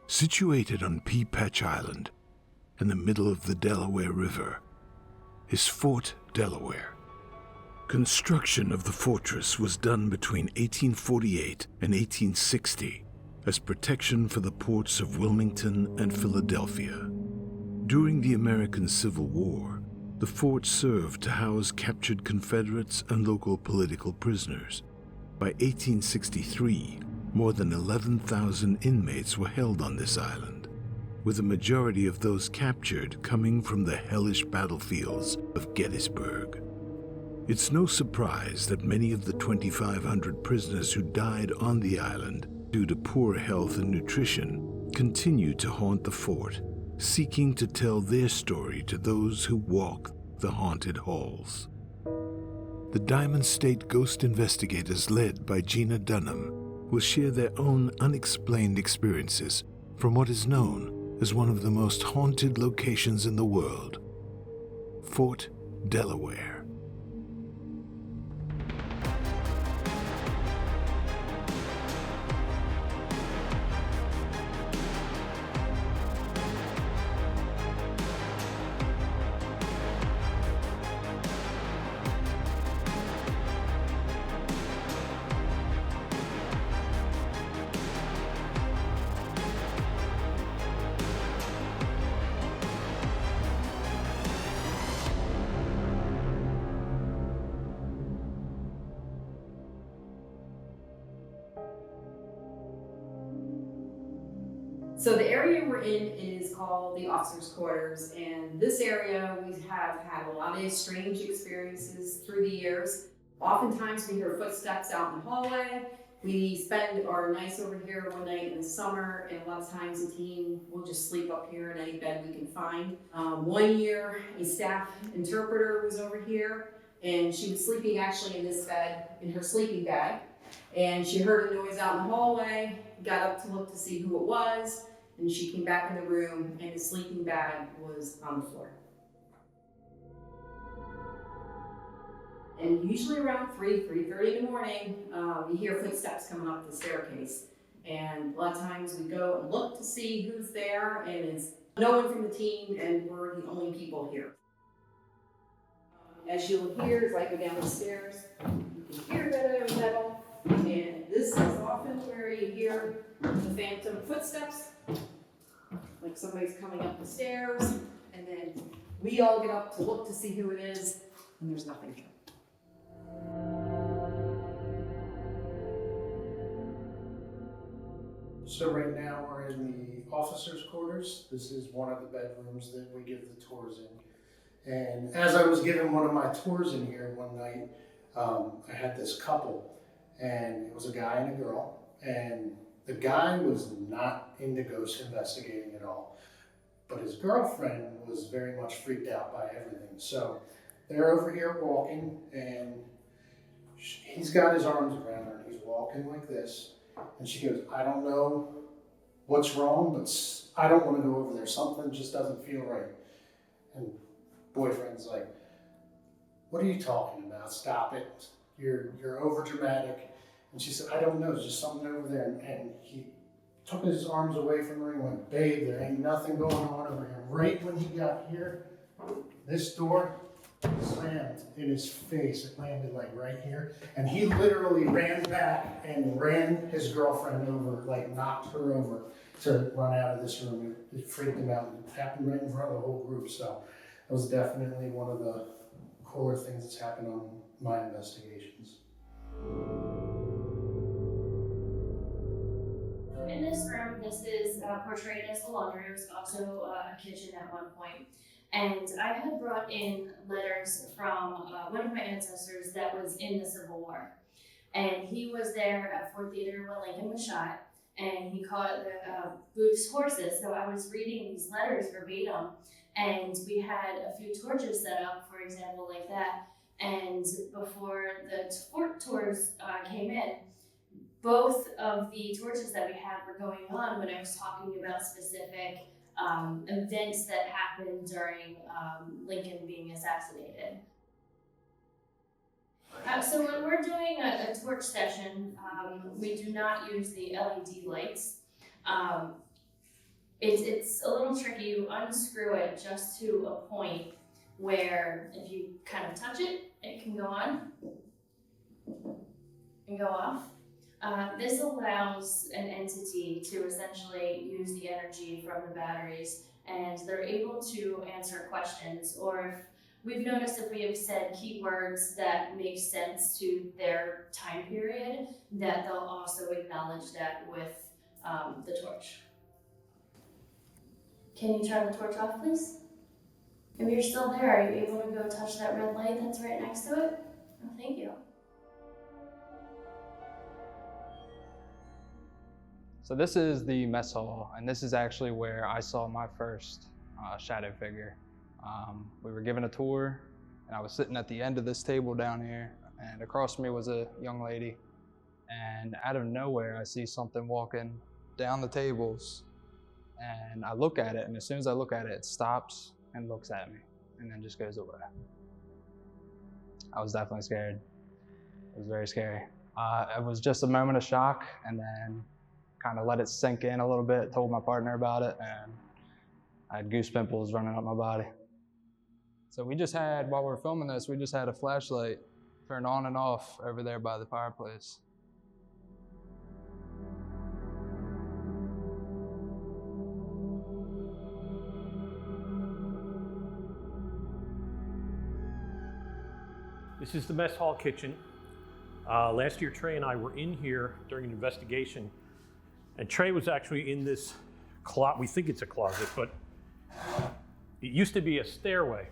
Situated on Pea Patch Island, in the middle of the Delaware River, is Fort Delaware. Construction of the fortress was done between 1848 and 1860 as protection for the ports of Wilmington and Philadelphia. During the American Civil War, the fort served to house captured Confederates and local political prisoners. By 1863, more than 11,000 inmates were held on this island, with a majority of those captured coming from the hellish battlefields of Gettysburg. It's no surprise that many of the 2,500 prisoners who died on the island due to poor health and nutrition continue to haunt the fort, seeking to tell their story to those who walk the haunted halls. The Diamond State ghost investigators, led by Gina Dunham, will share their own unexplained experiences from what is known as one of the most haunted locations in the world, Fort Delaware. So the area we're in is called the officers' quarters, and this area we have had a lot of strange experiences through the years. Oftentimes we hear footsteps out in the hallway. We spend our nights over here one night in the summer, and a lot of times the team will just sleep up here in any bed we can find. One year, a staff interpreter was over here, and she was sleeping actually in this bed, in her sleeping bag, and she heard a noise out in the hallway, got up to look to see who it was, and she came back in the room and the sleeping bag was on the floor. And usually around 3:30 in the morning, we hear footsteps coming up the staircase. And a lot of times we go and look to see who's there, and it's no one from the team, and we're the only people here. As you'll hear, as I go down the stairs, you can hear that metal, and this is often where you hear the phantom footsteps, like somebody's coming up the stairs, and then we all get up to look to see who it is, and there's nothing here. So right now we're in the officers' quarters. This is one of the bedrooms that we give the tours in. And as I was giving one of my tours in here one night, I had this couple, and it was a guy and a girl, and the guy was not into ghost investigating at all, but his girlfriend was very much freaked out by everything. So they're over here walking, and he's got his arms around her, and he's walking like this, and she goes, "I don't know what's wrong, but I don't want to go over there. Something just doesn't feel right." And boyfriend's like, "What are you talking about? Stop it. You're over dramatic." And she said, "I don't know, there's just something over there." And he took his arms away from her and went, "Babe, there ain't nothing going on over here." Right when he got here, this door slammed in his face. It landed like right here. And he literally ran back and ran his girlfriend over, like knocked her over to run out of this room. It freaked him out. It happened right in front of the whole group. So that was definitely one of the cooler things that's happened on my investigations. In this room, this is portrayed as the laundry. It was also a kitchen at one point. And I had brought in letters from one of my ancestors that was in the Civil War. And he was there at Fort Theater when Lincoln was shot, and he caught the Booth's horses. So I was reading these letters verbatim, and we had a few torches set up, for example, like that. And before the fort tours came in, both of the torches that we had were going on when I was talking about specific events that happened during Lincoln being assassinated. So when we're doing a torch session, we do not use the LED lights. It's a little tricky. You unscrew it just to a point where if you kind of touch it, it can go on and go off. This allows an entity to essentially use the energy from the batteries, and they're able to answer questions, or if we've noticed if we have said keywords that make sense to their time period, that they'll also acknowledge that with the torch. Can you turn the torch off, please? If you're still there, are you able to go touch that red light that's right next to it? Oh, thank you. So this is the mess hall, and this is actually where I saw my first shadow figure. We were given a tour, and I was sitting at the end of this table down here, and across from me was a young lady. And out of nowhere, I see something walking down the tables, and I look at it, and as soon as I look at it, it stops and looks at me, and then just goes away. I was definitely scared. It was very scary. It was just a moment of shock, and then kind of let it sink in a little bit, told my partner about it, and I had goose pimples running up my body. So we just had, while we were filming this, we just had a flashlight turn on and off over there by the fireplace. This is the mess hall kitchen. Last year, Trey and I were in here during an investigation, and Trey was actually in this closet. We think it's a closet, but it used to be a stairway.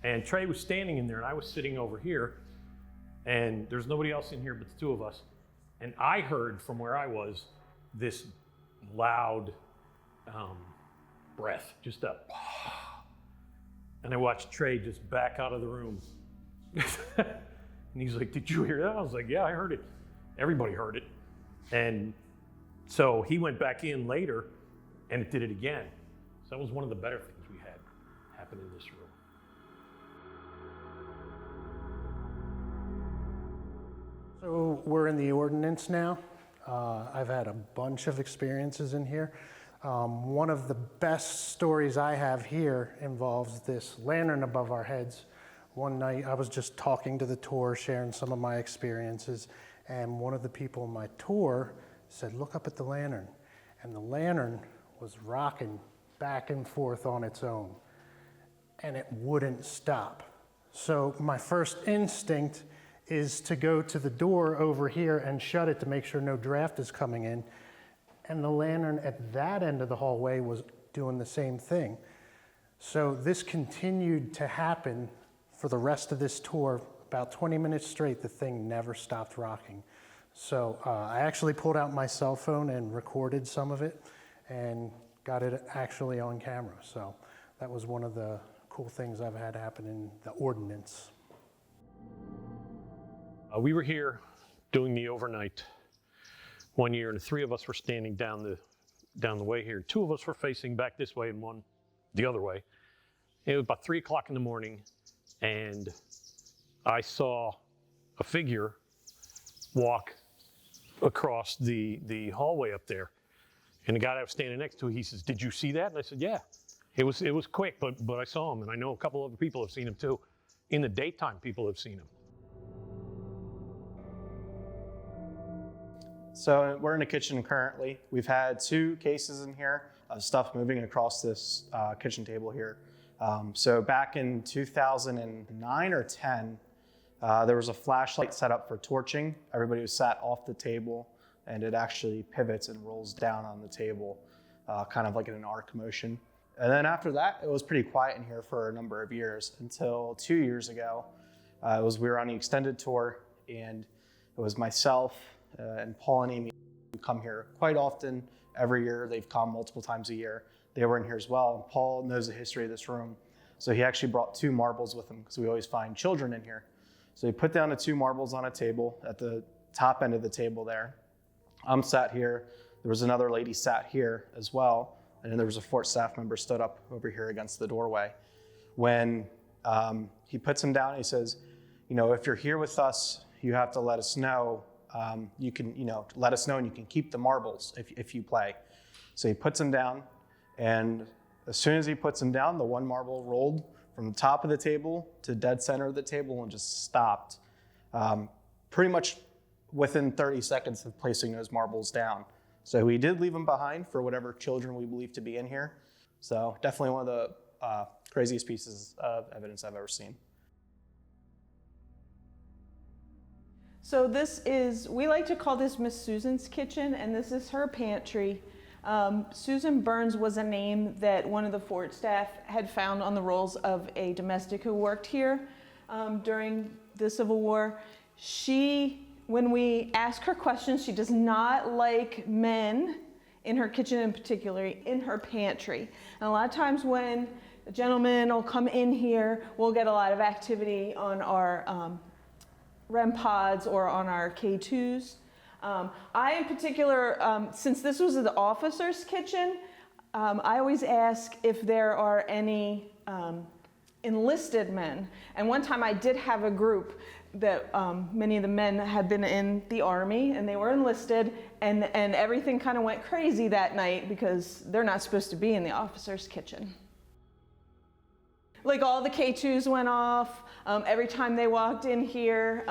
And Trey was standing in there, and I was sitting over here, and there's nobody else in here but the two of us. And I heard from where I was this loud breath, just a, and I watched Trey just back out of the room. And he's like, "Did you hear that?" I was like, "Yeah, I heard it." Everybody heard it. And so he went back in later and it did it again. So that was one of the better things we had happen in this room. So we're in the ordinance now. I've had a bunch of experiences in here. One of the best stories I have here involves this lantern above our heads. One night I was just talking to the tour, sharing some of my experiences, and one of the people on my tour said, "Look up at the lantern." And the lantern was rocking back and forth on its own, and it wouldn't stop. So my first instinct is to go to the door over here and shut it to make sure no draft is coming in. And the lantern at that end of the hallway was doing the same thing. So this continued to happen for the rest of this tour. About 20 minutes straight, the thing never stopped rocking. So I actually pulled out my cell phone and recorded some of it and got it actually on camera. So that was one of the cool things I've had happen in the ordinance. We were here doing the overnight one year, and the three of us were standing down the way here. Two of us were facing back this way and one the other way. It was about 3 o'clock in the morning, and I saw a figure walk across the hallway up there. And the guy that I was standing next to, he says, "Did you see that?" And I said, "Yeah." It was quick, but I saw him, and I know a couple other people have seen him too. In the daytime, people have seen him. So we're in a kitchen currently. We've had 2 cases in here of stuff moving across this kitchen table here. So back in 2009 or 10, there was a flashlight set up for torching. Everybody was sat off the table, and it actually pivots and rolls down on the table, kind of like in an arc motion. And then after that, it was pretty quiet in here for a number of years until 2 years ago. We were on the extended tour, and it was myself and Paul and Amy who come here quite often. Every year, they've come multiple times a year. They were in here as well. And Paul knows the history of this room. So he actually brought 2 marbles with him because we always find children in here. So he put down the 2 marbles on a table at the top end of the table there. I'm sat here. There was another lady sat here as well. And then there was a 4th staff member stood up over here against the doorway. When he puts him down, he says, "If you're here with us, you have to let us know. You can, let us know, and you can keep the marbles if you play." So he puts him down, And as soon as he puts them down, the one marble rolled from the top of the table to dead center of the table and just stopped. Pretty much within 30 seconds of placing those marbles down. So we did leave them behind for whatever children we believe to be in here. So definitely one of the craziest pieces of evidence I've ever seen. So this is, we like to call this Miss Susan's kitchen, and this is her pantry. Susan Burns was a name that one of the fort staff had found on the rolls of a domestic who worked here during the Civil War. When we ask her questions, she does not like men in her kitchen, in particular, in her pantry. And a lot of times when a gentleman will come in here, we'll get a lot of activity on our REM pods or on our K2s. I in particular, since this was the officer's kitchen, I always ask if there are any enlisted men. And one time I did have a group that many of the men had been in the Army and they were enlisted, and everything kind of went crazy that night because they're not supposed to be in the officer's kitchen. Like all the K2s went off. Every time they walked in here,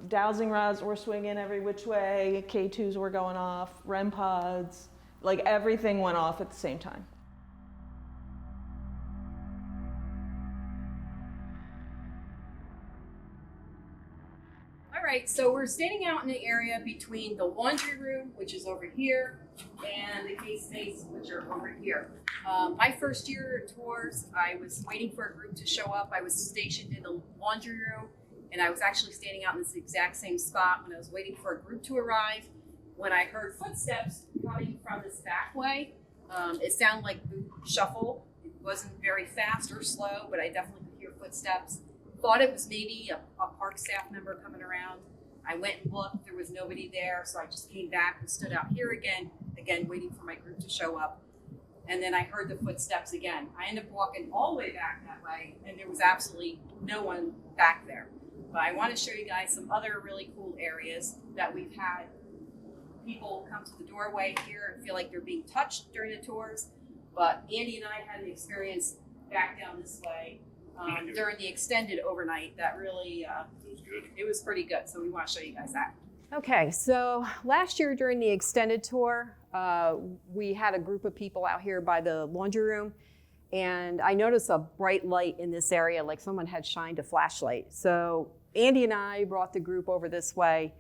dowsing rods were swinging every which way, K2s were going off, REM pods, like everything went off at the same time. All right, so we're standing out in the area between the laundry room, which is over here, and the case space, which are over here. My first year tours, I was waiting for a group to show up. I was stationed in the laundry room, and I was actually standing out in this exact same spot when I was waiting for a group to arrive. When I heard footsteps coming from this back way, it sounded like boot shuffle. It wasn't very fast or slow, but I definitely could hear footsteps. Thought it was maybe a park staff member coming around. I went and looked, there was nobody there, so I just came back and stood out here again waiting for my group to show up. And then I heard the footsteps again. I ended up walking all the way back that way, and there was absolutely no one back there. But I want to show you guys some other really cool areas that we've had people come to the doorway here and feel like they're being touched during the tours. But Andy and I had an experience back down this way during the extended overnight that really, it was pretty good. So we want to show you guys that. Okay, so last year during the extended tour, we had a group of people out here by the laundry room, and I noticed a bright light in this area, like someone had shined a flashlight. So Andy and I brought the group over this way,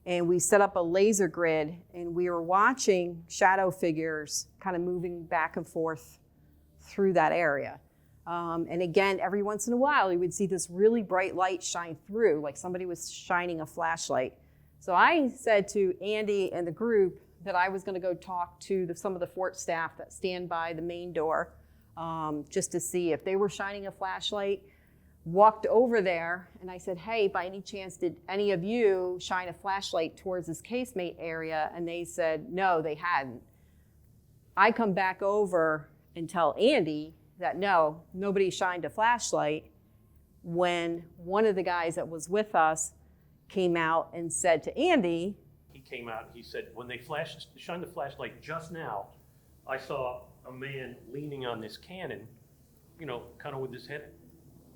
and we set up a laser grid, and we were watching shadow figures kind of moving back and forth through that area. And again, every once in a while, you would see this really bright light shine through, like somebody was shining a flashlight. So I said to Andy and the group that I was going to go talk to some of the fort staff that stand by the main door, just to see if they were shining a flashlight. Walked over there, and I said, hey, by any chance, did any of you shine a flashlight towards this casemate area? And they said, no, they hadn't. I come back over and tell Andy that no, nobody shined a flashlight, when one of the guys that was with us came out and said to Andy, He came out, he said, when they shined the flashlight just now, I saw a man leaning on this cannon, kind of with his head.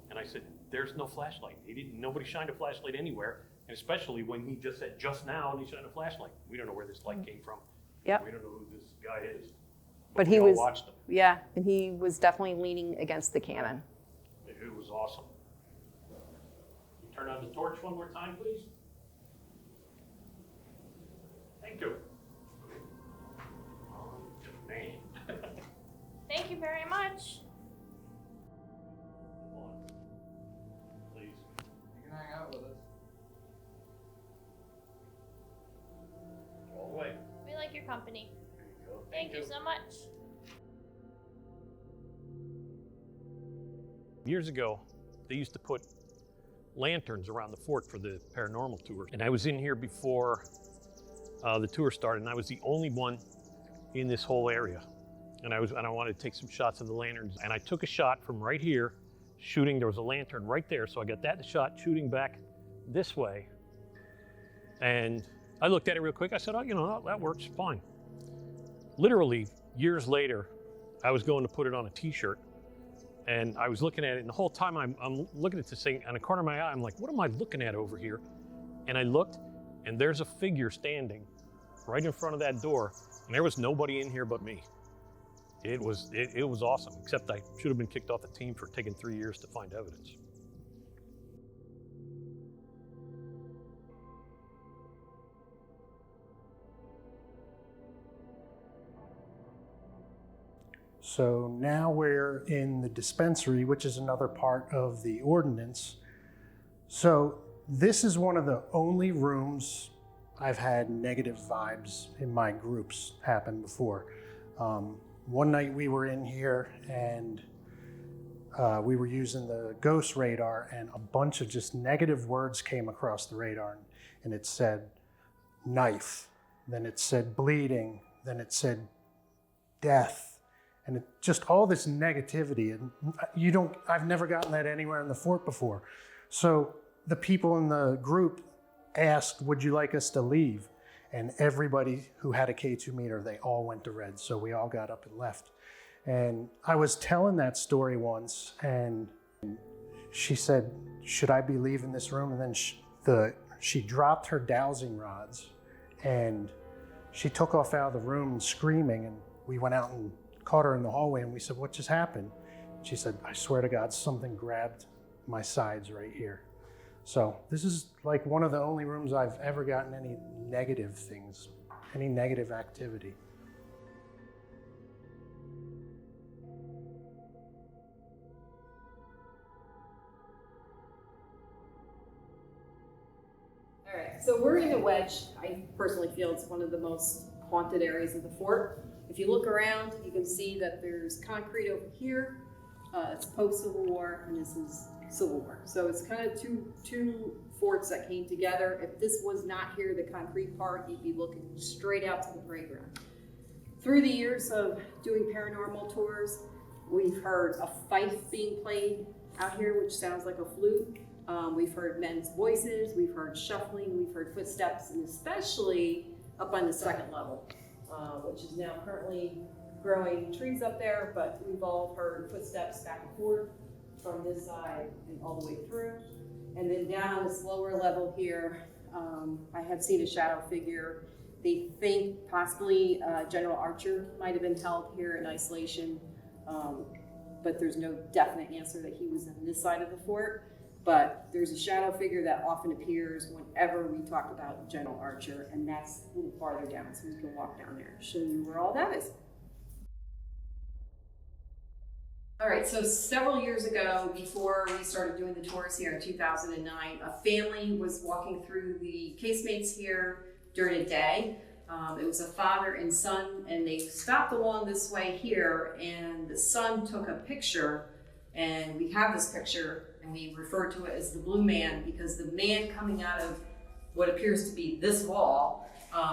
And I said, there's no flashlight. Nobody shined a flashlight anywhere, and especially when he just said just now and he shined a flashlight. We don't know where this light came from. Yep. We don't know who this guy is. but we he all was, watched him. yeah, and he was definitely leaning against the cannon. It was awesome. You turn on the torch one more time, please. Thank you. Oh, man. Thank you very much. Come on. Please. You can hang out with us. All the way. We like your company. There you go. Thank you so much. Years ago, they used to put lanterns around the fort for the paranormal tour. And I was in here before the tour started, and I was the only one in this whole area. And I wanted to take some shots of the lanterns. And I took a shot from right here, shooting. There was a lantern right there, so I got that shot shooting back this way. And I looked at it real quick. I said, oh, that works fine. Literally, years later, I was going to put it on a t-shirt, and I was looking at it, and the whole time I'm looking at this thing, and the corner of my eye, I'm like, what am I looking at over here? And I looked, and there's a figure standing right in front of that door, and there was nobody in here but me. It was awesome, except I should have been kicked off the team for taking 3 years to find evidence. So now we're in the dispensary, which is another part of the ordinance. So this is one of the only rooms I've had negative vibes in my groups happen before. One night we were in here and we were using the ghost radar, and a bunch of just negative words came across the radar, and it said knife, then it said bleeding, then it said death, and just all this negativity. And I've never gotten that anywhere in the fort before. So the people in the group asked, would you like us to leave? And everybody who had a K2 meter, they all went to red. So we all got up and left. And I was telling that story once, and she said, should I be leaving this room? And then she dropped her dowsing rods, and she took off out of the room screaming, and we went out and caught her in the hallway, and we said, what just happened? She said, I swear to God, something grabbed my sides right here. So this is like one of the only rooms I've ever gotten any negative things, any negative activity. All right, so we're in a wedge. I personally feel it's one of the most haunted areas of the fort. If you look around, you can see that there's concrete over here. It's post-Civil War, and this is Civil War. So it's kind of two forts that came together. If this was not here, the concrete part, you'd be looking straight out to the playground. Through the years of doing paranormal tours, we've heard a fife being played out here, which sounds like a flute. We've heard men's voices, we've heard shuffling, we've heard footsteps, and especially up on the second level, which is now currently growing trees up there, but we've all heard footsteps back and forth from this side and all the way through. And then down on this lower level here, I have seen a shadow figure. They think possibly General Archer might have been held here in isolation, but there's no definite answer that he was on this side of the fort. But there's a shadow figure that often appears whenever we talk about General Archer, and that's a little farther down, so we can walk down there and show you where all that is. All right, so several years ago, before we started doing the tours here in 2009, a family was walking through the casemates here during a day. It was a father and son, and they stopped along this way here, and the son took a picture, and we have this picture, and we refer to it as the blue man, because the man coming out of what appears to be this wall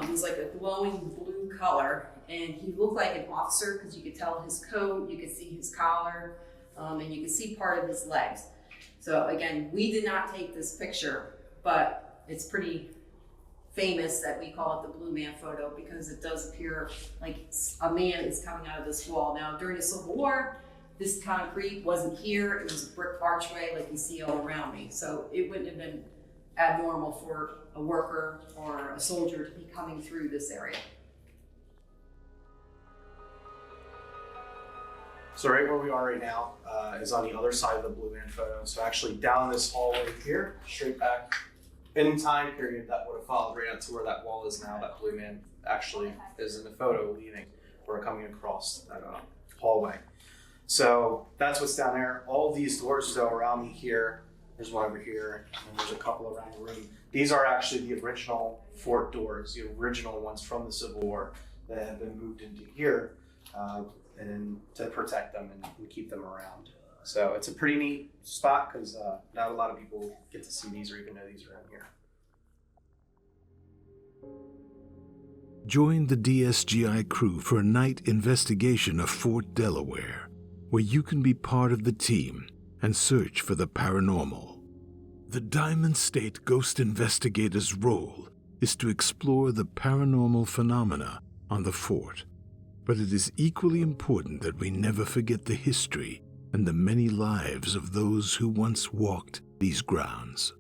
was like a glowing blue color. And he looked like an officer because you could tell his coat, you could see his collar, and you could see part of his legs. So again, we did not take this picture, but it's pretty famous that we call it the Blue Man photo because it does appear like a man is coming out of this wall. Now, during the Civil War, this concrete wasn't here. It was a brick archway like you see all around me. So it wouldn't have been abnormal for a worker or a soldier to be coming through this area. So right where we are right now is on the other side of the Blue Man photo. So actually down this hallway here, straight back in time period that would have followed right up to where that wall is now, that Blue Man actually is in the photo leaving. We're coming across that hallway. So that's what's down there. All of these doors though around me here, there's one over here, and there's a couple around the room. These are actually the original fort doors, the original ones from the Civil War that have been moved into here. And to protect them and keep them around. So it's a pretty neat spot because not a lot of people get to see these or even know these are in here. Join the DSGI crew for a night investigation of Fort Delaware, where you can be part of the team and search for the paranormal. The Diamond State Ghost Investigator's role is to explore the paranormal phenomena on the fort But it is equally important that we never forget the history and the many lives of those who once walked these grounds.